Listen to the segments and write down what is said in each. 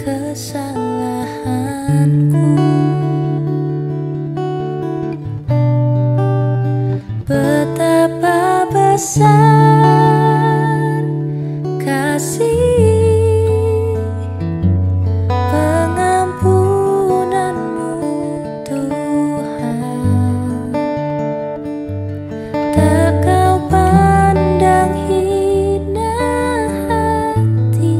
kesalahanku. Betapa besar kasih pengampunanmu, Tuhan. Tak kau pandang hina hati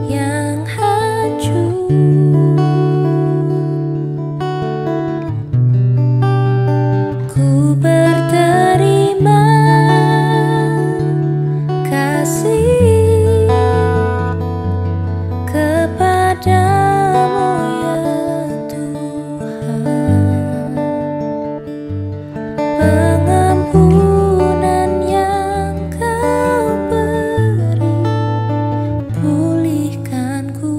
yang hancur. Ku berterima kasih kepadamu, ya Tuhan. Pengampunan yang kau beri pulihkanku.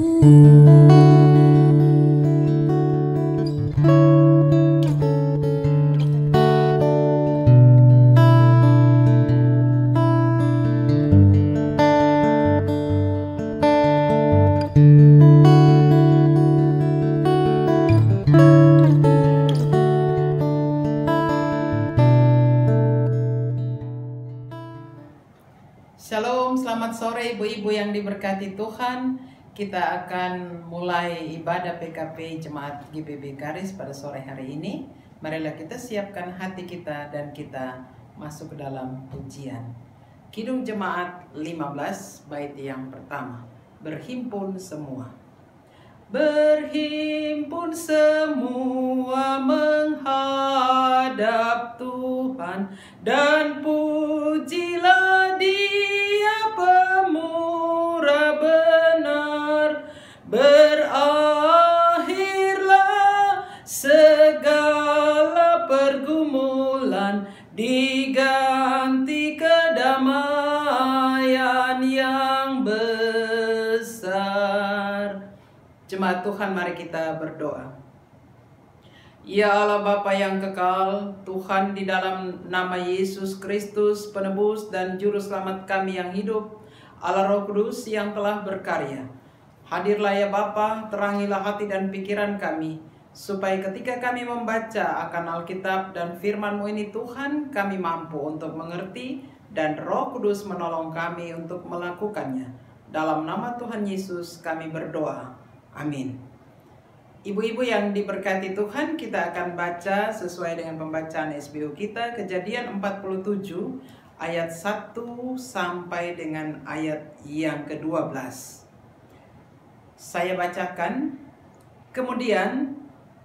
Shalom, selamat sore ibu-ibu yang diberkati Tuhan. Kita akan mulai ibadah PKP Jemaat GBB Garis pada sore hari ini. Marilah kita siapkan hati kita dan kita masuk ke dalam pujian. Kidung Jemaat 15, bait yang pertama. Berhimpun semua. Berhimpun semua menghadap Tuhan, dan pujilah Dia pemurah benar. Berakhirlah segala pergumulan, diganti kedamaian yang besar. Jemaat Tuhan, mari kita berdoa. Ya Allah Bapa yang kekal, Tuhan, di dalam nama Yesus Kristus, penebus dan juru selamat kami yang hidup, Allah Roh Kudus yang telah berkarya, hadirlah ya Bapa, terangilah hati dan pikiran kami, supaya ketika kami membaca akan Alkitab dan firman-Mu ini Tuhan, kami mampu untuk mengerti dan Roh Kudus menolong kami untuk melakukannya. Dalam nama Tuhan Yesus kami berdoa. Amin. Ibu-ibu yang diberkati Tuhan, kita akan baca sesuai dengan pembacaan SBO kita, Kejadian 47 ayat 1 sampai dengan ayat yang ke-12. Saya bacakan. Kemudian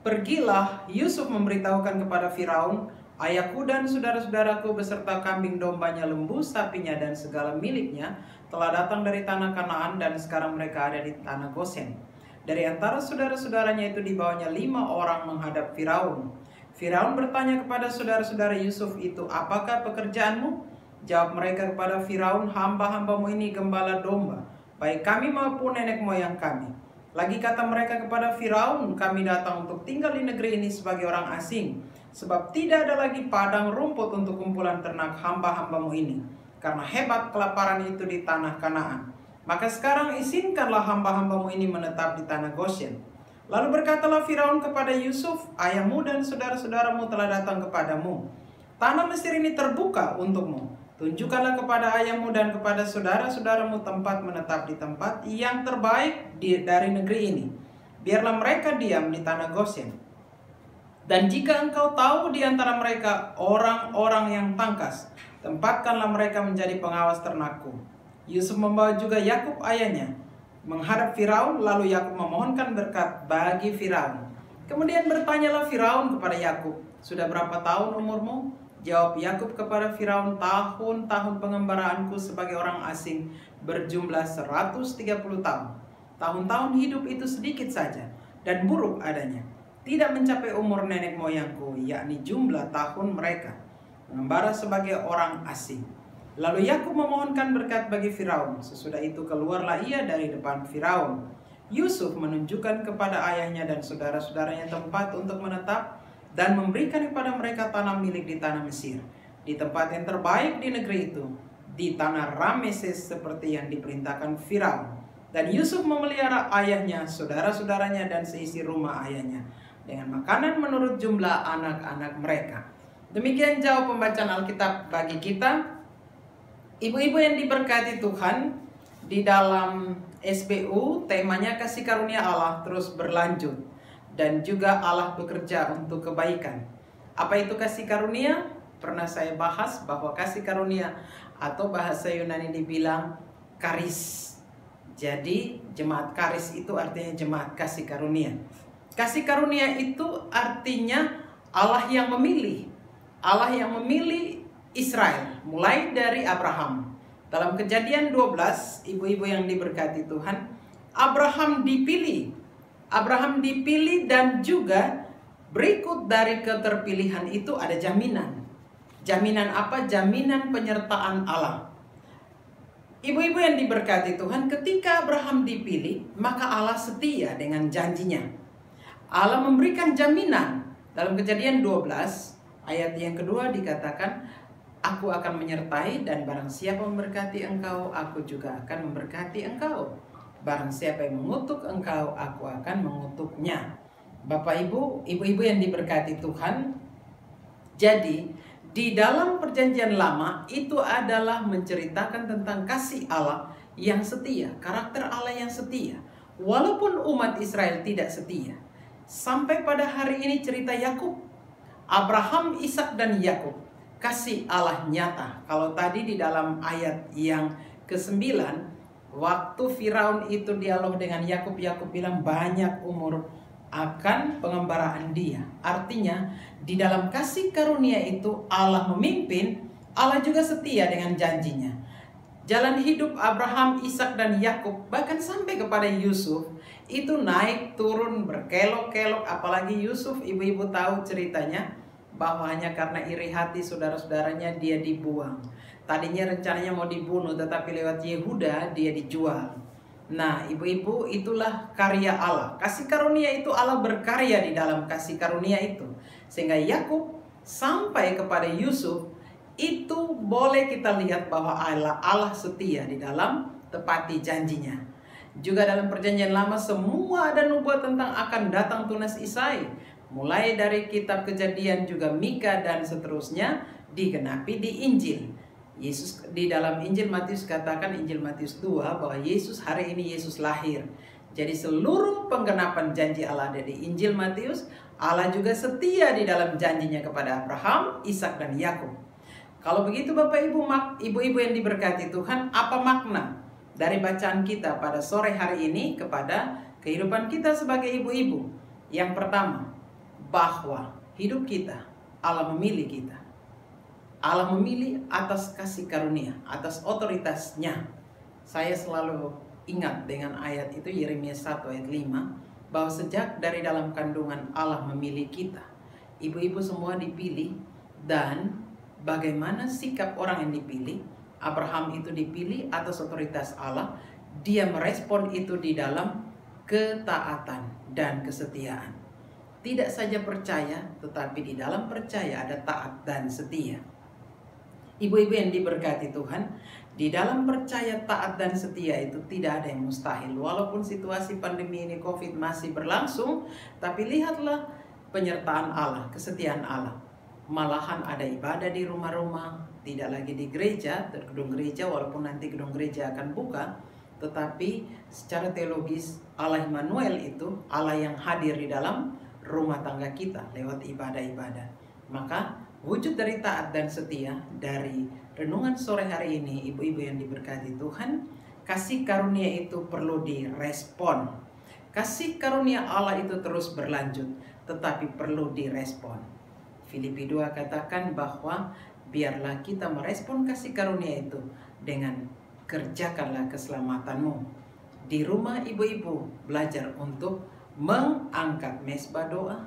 pergilah Yusuf memberitahukan kepada Firaun, ayahku dan saudara-saudaraku beserta kambing dombanya, lembu sapinya dan segala miliknya telah datang dari tanah Kanaan dan sekarang mereka ada di tanah Gosen. Dari antara saudara-saudaranya itu dibawanya 5 orang menghadap Firaun. Firaun bertanya kepada saudara-saudara Yusuf itu, apakah pekerjaanmu? Jawab mereka kepada Firaun, hamba-hambamu ini gembala domba, baik kami maupun nenek moyang kami. Lagi kata mereka kepada Firaun, kami datang untuk tinggal di negeri ini sebagai orang asing, sebab tidak ada lagi padang rumput untuk kumpulan ternak hamba-hambamu ini, karena hebat kelaparan itu di tanah Kanaan. Maka sekarang izinkanlah hamba-hambamu ini menetap di tanah Goshen. Lalu berkatalah Firaun kepada Yusuf, ayahmu dan saudara-saudaramu telah datang kepadamu. Tanah Mesir ini terbuka untukmu. Tunjukkanlah kepada ayahmu dan kepada saudara-saudaramu tempat menetap di tempat yang terbaik dari negeri ini. Biarlah mereka diam di tanah Goshen. Dan jika engkau tahu di antara mereka orang-orang yang tangkas, tempatkanlah mereka menjadi pengawas ternakku. Yusuf membawa juga Yakub ayahnya menghadap Firaun, lalu Yakub memohonkan berkat bagi Firaun. Kemudian bertanyalah Firaun kepada Yakub, sudah berapa tahun umurmu? Jawab Yakub kepada Firaun, tahun-tahun pengembaraanku sebagai orang asing berjumlah 130 tahun. Tahun-tahun hidup itu sedikit saja dan buruk adanya, tidak mencapai umur nenek moyangku, yakni jumlah tahun mereka mengembara sebagai orang asing. Lalu Yakub memohonkan berkat bagi Firaun. Sesudah itu keluarlah ia dari depan Firaun. Yusuf menunjukkan kepada ayahnya dan saudara-saudaranya tempat untuk menetap dan memberikan kepada mereka tanah milik di tanah Mesir, di tempat yang terbaik di negeri itu, di tanah Rameses seperti yang diperintahkan Firaun. Dan Yusuf memelihara ayahnya, saudara-saudaranya, dan seisi rumah ayahnya dengan makanan menurut jumlah anak-anak mereka. Demikian jauh pembacaan Alkitab bagi kita. Ibu-ibu yang diberkati Tuhan, di dalam SBU temanya kasih karunia Allah terus berlanjut. Dan juga Allah bekerja untuk kebaikan. Apa itu kasih karunia? Pernah saya bahas bahwa kasih karunia atau bahasa Yunani dibilang karis. Jadi jemaat karis itu artinya jemaat kasih karunia. Kasih karunia itu artinya Allah yang memilih. Allah yang memilih Israel mulai dari Abraham. Dalam Kejadian 12, ibu-ibu yang diberkati Tuhan, Abraham dipilih. Abraham dipilih dan juga berikut dari keterpilihan itu ada jaminan. Jaminan apa? Jaminan penyertaan Allah. Ibu-ibu yang diberkati Tuhan, ketika Abraham dipilih, maka Allah setia dengan janjinya. Allah memberikan jaminan. Dalam Kejadian 12, ayat yang kedua dikatakan, Aku akan menyertai dan barang siapa memberkati engkau, aku juga akan memberkati engkau. Barang siapa yang mengutuk engkau, aku akan mengutuknya. Bapak Ibu, ibu-ibu yang diberkati Tuhan, jadi di dalam perjanjian lama itu adalah menceritakan tentang kasih Allah yang setia, karakter Allah yang setia. Walaupun umat Israel tidak setia. Sampai pada hari ini cerita Yakub, Abraham, Ishak dan Yakub. Kasih Allah nyata. Kalau tadi di dalam ayat yang ke-9, waktu Firaun itu dialog dengan Yakub, Yakub bilang banyak umur akan pengembaraan dia. Artinya di dalam kasih karunia itu Allah memimpin, Allah juga setia dengan janjinya. Jalan hidup Abraham, Ishak dan Yakub bahkan sampai kepada Yusuf itu naik turun berkelok-kelok. Apalagi Yusuf, ibu-ibu tahu ceritanya bahwa hanya karena iri hati saudara-saudaranya dia dibuang. Tadinya rencananya mau dibunuh, tetapi lewat Yehuda dia dijual. Nah, ibu-ibu, itulah karya Allah. Kasih karunia itu Allah berkarya di dalam kasih karunia itu. Sehingga Yakub sampai kepada Yusuf, itu boleh kita lihat bahwa Allah setia di dalam tepati janjinya. Juga dalam perjanjian lama semua ada nubuat tentang akan datang tunas Isai. Mulai dari kitab Kejadian juga Mika dan seterusnya digenapi di Injil. Yesus di dalam Injil Matius katakan, Injil Matius 2, bahwa Yesus hari ini Yesus lahir. Jadi seluruh penggenapan janji Allah ada di Injil Matius. Allah juga setia di dalam janjinya kepada Abraham, Ishak dan Yakub. Kalau begitu Bapak Ibu, ibu-ibu yang diberkati Tuhan, apa makna dari bacaan kita pada sore hari ini kepada kehidupan kita sebagai ibu-ibu? Yang pertama, bahwa hidup kita, Allah memilih kita. Allah memilih atas kasih karunia, atas otoritasnya. Saya selalu ingat dengan ayat itu, Yeremia 1 ayat 5, bahwa sejak dari dalam kandungan Allah memilih kita. Ibu-ibu semua dipilih, dan bagaimana sikap orang yang dipilih? Abraham itu dipilih atas otoritas Allah. Dia merespon itu di dalam ketaatan dan kesetiaan. Tidak saja percaya, tetapi di dalam percaya ada taat dan setia. Ibu-ibu yang diberkati Tuhan, di dalam percaya, taat dan setia itu tidak ada yang mustahil. Walaupun situasi pandemi ini COVID masih berlangsung, tapi lihatlah penyertaan Allah, kesetiaan Allah. Malahan ada ibadah di rumah-rumah, tidak lagi di gereja, gedung gereja, walaupun nanti gedung gereja akan buka. Tetapi secara teologis Allah Immanuel itu Allah yang hadir di dalam rumah tangga kita lewat ibadah-ibadah. Maka wujud dari taat dan setia dari renungan sore hari ini, ibu-ibu yang diberkati Tuhan, kasih karunia itu perlu direspon. Kasih karunia Allah itu terus berlanjut, tetapi perlu direspon. Filipi 2 katakan bahwa biarlah kita merespon kasih karunia itu dengan kerjakanlah keselamatanmu. Di rumah ibu-ibu belajar untuk mengangkat mesbah doa,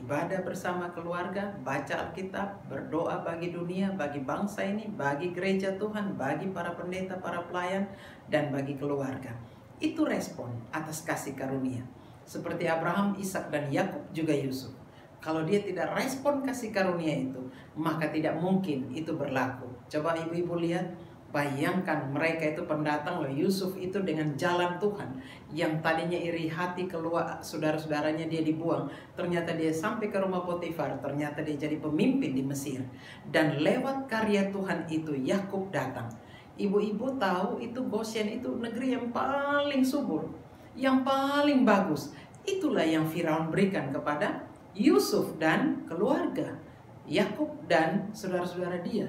ibadah bersama keluarga, baca Alkitab, berdoa bagi dunia, bagi bangsa ini, bagi gereja Tuhan, bagi para pendeta, para pelayan, dan bagi keluarga. Itu respon atas kasih karunia. Seperti Abraham, Ishak, dan Yakub, juga Yusuf. Kalau dia tidak respon kasih karunia itu, maka tidak mungkin itu berlaku. Coba ibu-ibu lihat Bayangkan mereka itu pendatang loh. Yusuf itu dengan jalan Tuhan, yang tadinya iri hati keluar saudara-saudaranya dia dibuang, ternyata dia sampai ke rumah Potifar, ternyata dia jadi pemimpin di Mesir. Dan lewat karya Tuhan itu Yakub datang. Ibu-ibu tahu itu Goshen itu negeri yang paling subur, yang paling bagus. Itulah yang Firaun berikan kepada Yusuf dan keluarga, Yakub dan saudara-saudara dia.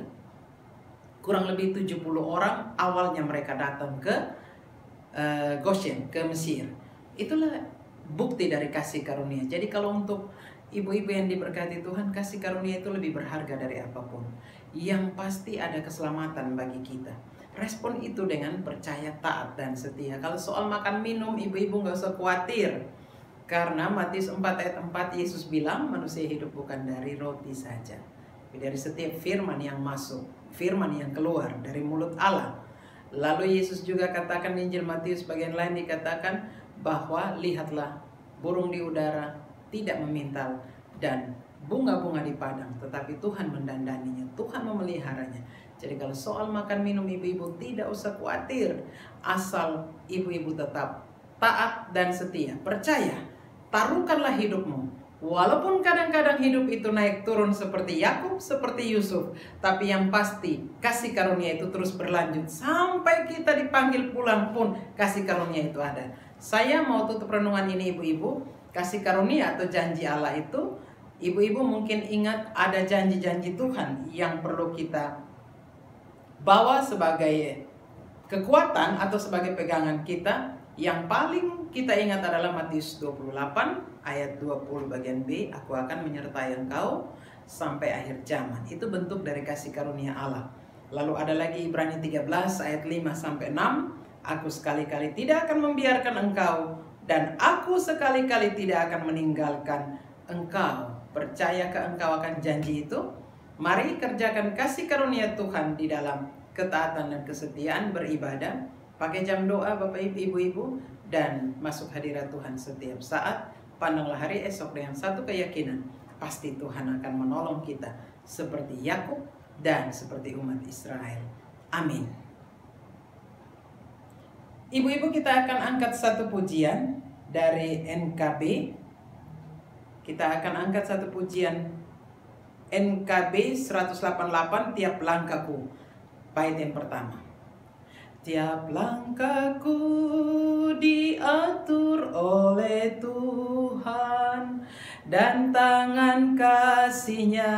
Kurang lebih 70 orang awalnya mereka datang ke Goshen, ke Mesir. Itulah bukti dari kasih karunia. Jadi kalau untuk ibu-ibu yang diberkati Tuhan, kasih karunia itu lebih berharga dari apapun. Yang pasti ada keselamatan bagi kita. Respon itu dengan percaya, taat, dan setia. Kalau soal makan minum, ibu-ibu nggak usah khawatir. Karena Matius 4 ayat 4 Yesus bilang manusia hidup bukan dari roti saja, tapi dari setiap firman yang masuk, firman yang keluar dari mulut Allah. Lalu Yesus juga katakan di Injil Matius bagian lain dikatakan bahwa lihatlah burung di udara tidak memintal dan bunga-bunga di padang, tetapi Tuhan mendandaninya, Tuhan memeliharanya. Jadi kalau soal makan minum ibu-ibu tidak usah khawatir, asal ibu-ibu tetap taat dan setia, percaya, taruhkanlah hidupmu. Walaupun kadang-kadang hidup itu naik turun seperti Yakub, seperti Yusuf, tapi yang pasti kasih karunia itu terus berlanjut sampai kita dipanggil pulang pun kasih karunia itu ada. Saya mau tutup renungan ini ibu-ibu, kasih karunia atau janji Allah itu, ibu-ibu mungkin ingat ada janji-janji Tuhan yang perlu kita bawa sebagai kekuatan atau sebagai pegangan kita. Yang paling kita ingat adalah Matius 28 ayat 20 bagian B, aku akan menyertai engkau sampai akhir zaman. Itu bentuk dari kasih karunia Allah. Lalu ada lagi Ibrani 13 ayat 5 sampai 6, aku sekali-kali tidak akan membiarkan engkau dan aku sekali-kali tidak akan meninggalkan engkau. Percayakah engkau akan janji itu? Mari kerjakan kasih karunia Tuhan di dalam ketaatan dan kesetiaan, beribadah, pakai jam doa Bapak Ibu, dan masuk hadirat Tuhan setiap saat. Pandanglah hari esok dengan satu keyakinan, pasti Tuhan akan menolong kita seperti Yakub dan seperti umat Israel. Amin. Ibu-ibu, kita akan angkat satu pujian dari NKB. Kita akan angkat satu pujian NKB 188, tiap langkahku, bait yang pertama. Tiap langkahku diatur oleh Tuhan, dan tangan kasih-Nya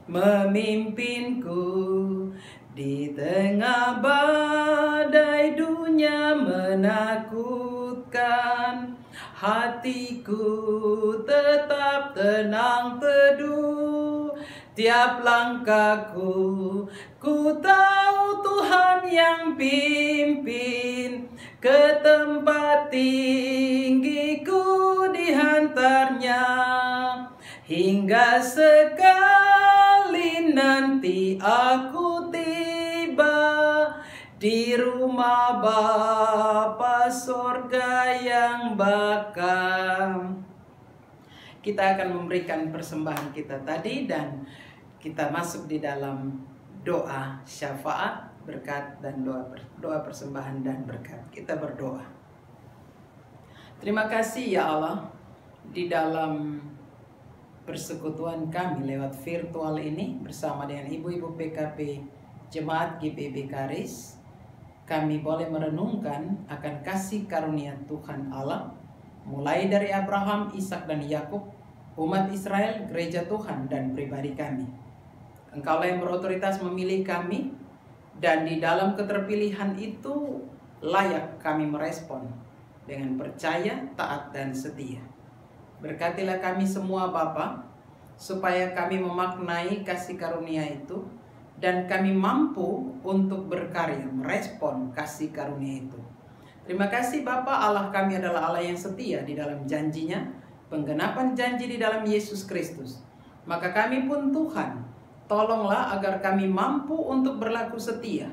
memimpinku. Di tengah badai dunia menakutkan, hatiku tetap tenang teduh. Tiap langkahku, ku tahu Tuhan yang pimpin, ke tempat tinggiku dihantarnya, hingga sekali nanti aku tiba di rumah Bapa sorga yang bakal. Kita akan memberikan persembahan kita tadi dan kita masuk di dalam doa syafaat, berkat, dan doa persembahan dan berkat. Kita berdoa. Terima kasih ya Allah, di dalam persekutuan kami lewat virtual ini bersama dengan ibu-ibu PKP Jemaat GBB Karis, kami boleh merenungkan akan kasih karunia Tuhan Allah, mulai dari Abraham, Ishak, dan Yakub, umat Israel, gereja Tuhan, dan pribadi kami. Engkaulah yang berotoritas memilih kami, dan di dalam keterpilihan itu layak kami merespon dengan percaya, taat, dan setia. Berkatilah kami semua Bapa, supaya kami memaknai kasih karunia itu, dan kami mampu untuk berkarya merespon kasih karunia itu. Terima kasih Bapa, Allah kami adalah Allah yang setia di dalam janjinya, penggenapan janji di dalam Yesus Kristus. Maka kami pun Tuhan, tolonglah agar kami mampu untuk berlaku setia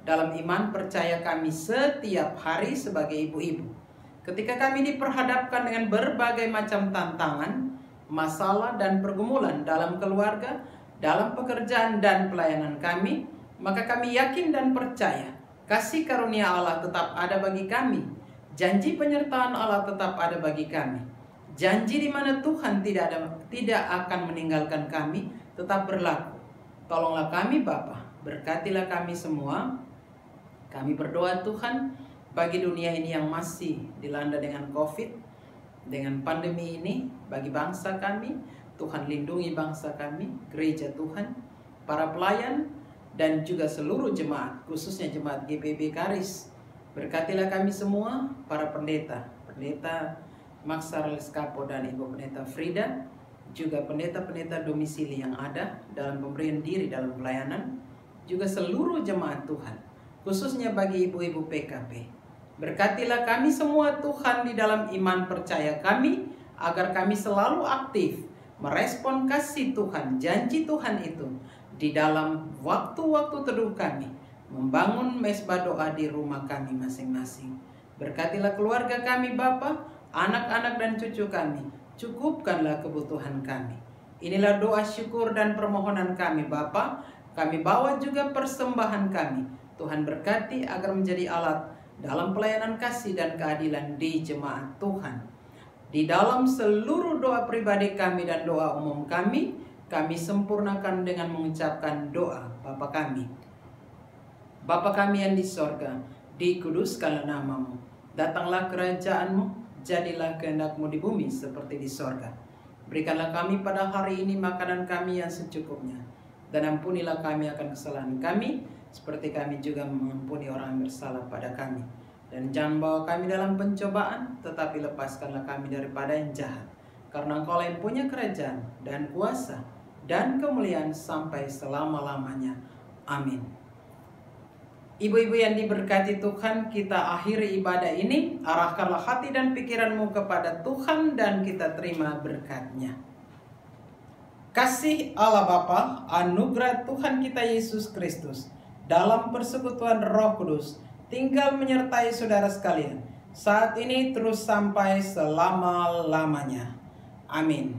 dalam iman percaya kami setiap hari sebagai ibu-ibu. Ketika kami diperhadapkan dengan berbagai macam tantangan, masalah, dan pergumulan dalam keluarga, dalam pekerjaan dan pelayanan kami, Maka kami yakin dan percaya kasih karunia Allah tetap ada bagi kami. Janji penyertaan Allah tetap ada bagi kami. Janji di mana Tuhan tidak akan meninggalkan kami tetap berlaku. Tolonglah kami Bapa, berkatilah kami semua. Kami berdoa Tuhan bagi dunia ini yang masih dilanda dengan COVID, dengan pandemi ini, bagi bangsa kami, Tuhan lindungi bangsa kami, gereja Tuhan, para pelayan, dan juga seluruh jemaat, khususnya jemaat GPB Karis. Berkatilah kami semua, para pendeta Max Charles Capo dan Ibu Pendeta Frida, juga pendeta-pendeta domisili yang ada dalam pemberian diri dalam pelayanan, juga seluruh jemaat Tuhan, khususnya bagi ibu-ibu PKP. Berkatilah kami semua Tuhan di dalam iman percaya kami, agar kami selalu aktif merespon kasih Tuhan, janji Tuhan itu di dalam waktu-waktu teduh kami, membangun mesbah doa di rumah kami masing-masing. Berkatilah keluarga kami Bapa, anak-anak dan cucu kami, cukupkanlah kebutuhan kami. Inilah doa syukur dan permohonan kami Bapa. Kami bawa juga persembahan kami. Tuhan berkati agar menjadi alat dalam pelayanan kasih dan keadilan di jemaat Tuhan. Di dalam seluruh doa pribadi kami dan doa umum kami sempurnakan dengan mengucapkan doa Bapa kami. Bapa kami yang di sorga, dikuduskanlah namamu. Datanglah kerajaanmu, jadilah kehendak-Mu di bumi seperti di sorga. Berikanlah kami pada hari ini makanan kami yang secukupnya. Dan ampunilah kami akan kesalahan kami, seperti kami juga mengampuni orang yang bersalah pada kami. Dan jangan bawa kami dalam pencobaan, tetapi lepaskanlah kami daripada yang jahat. Karena Engkau yang punya kerajaan dan kuasa dan kemuliaan sampai selama-lamanya. Amin. Ibu-ibu yang diberkati Tuhan, kita akhiri ibadah ini. Arahkanlah hati dan pikiranmu kepada Tuhan dan kita terima berkat-Nya. Kasih Allah Bapa, anugerah Tuhan kita Yesus Kristus, dalam persekutuan Roh Kudus, tinggal menyertai saudara sekalian, saat ini terus sampai selama-lamanya. Amin.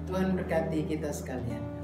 Tuhan berkati kita sekalian.